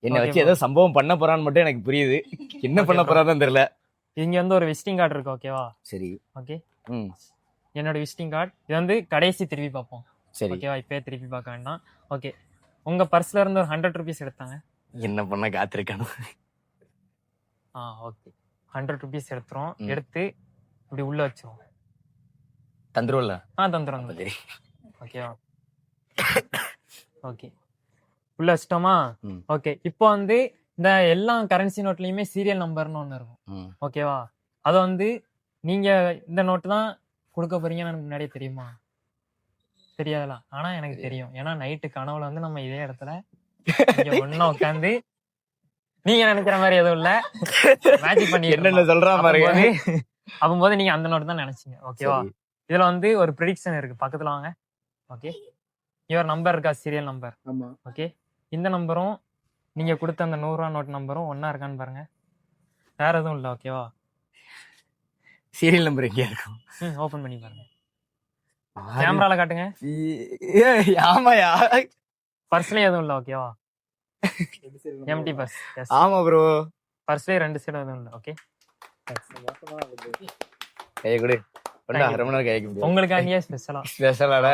என்ன வச்சு ஏதோ சம்பவம் பண்ண போறான்னு மட்டும் எனக்கு புரியுது. என்ன பண்ண போறான்னு தெரியல. இங்க வந்து ஒரு விசிட்டிங் கார்டு இருக்கு, ஓகேவா? சரி. ஓகே. ம். என்னோட விசிட்டிங் கார்டு இது வந்து கடைசி திருப்பி பார்ப்போம். சரி. ஓகேவா? இப்பயே திருப்பி பார்க்க வேண்டாம். ஓகே. உங்க பர்ஸ்ல இருந்து ஒரு 100 ருபீஸ் எடுத்தாங்க. என்ன பண்ண காத்திருக்கானு. ஓகே. 100 ருபீஸ் எடுத்துரும். எடுத்து இப்படி உள்ள வச்சிரும். தந்துருவல்ல? தந்துரும். சரி. ஓகேவா? ஓகே. உள்ள வச்சிட்டோமா? ஓகே. இப்போ வந்து இந்த எல்லா கரன்சி நோட்லயுமே சீரியல் நம்பர்னு ஒண்ணு இருக்கும். ஓகேவா? அத வந்து நீங்க இந்த நோட்டு தான் கொடுக்க போறீங்கன்னு எனக்கு முன்னாடியே தெரியுமா? தெரியாதுல. ஆனா எனக்கு தெரியும். ஏன்னா நைட்டு கனவுல வந்து நம்ம இதே இடத்துல இங்க ஒண்ணா உட்கார்ந்து நீங்க நினைக்கிற மாதிரி எதுவும் இல்ல, மேஜிக் பண்ணி என்னென்ன சொல்றா பாருங்க. அப்போது நீங்க அந்த நோட்டு தான் நினைச்சீங்க. ஓகேவா? இதுல வந்து ஒரு ப்ரெடிக்ஷன் இருக்கு. பக்கத்துல வாங்க. ஓகே. யுவர் நம்பர் இருக்கா, சீரியல் நம்பர். ஆமா. ஓகே. இந்த நம்பரும் நீங்க கொடுத்த அந்த 100 ரூபா நோட் நம்பரும் ஒண்ணா இருக்கான்னு பாருங்க. வேற எதுவும் இல்ல, ஓகேவா? சீரியல் நம்பர் எங்க இருக்கும்? ஓபன் பண்ணி பாருங்க. கேமரால காட்டுங்க. ஆமாயா. பர்ஸ்ல எதுவும் இல்ல, ஓகேவா? Empty purse. எஸ். ஆமா ப்ரோ. பர்ஸ்ல ரெண்டு சைடு எதுவும் இல்ல. ஓகே. கையை கொடு. ரொம்ப நேரம் கைக்கு உங்களுக்காண்டியே ஸ்பெஷலா. ஸ்பெஷலாடா.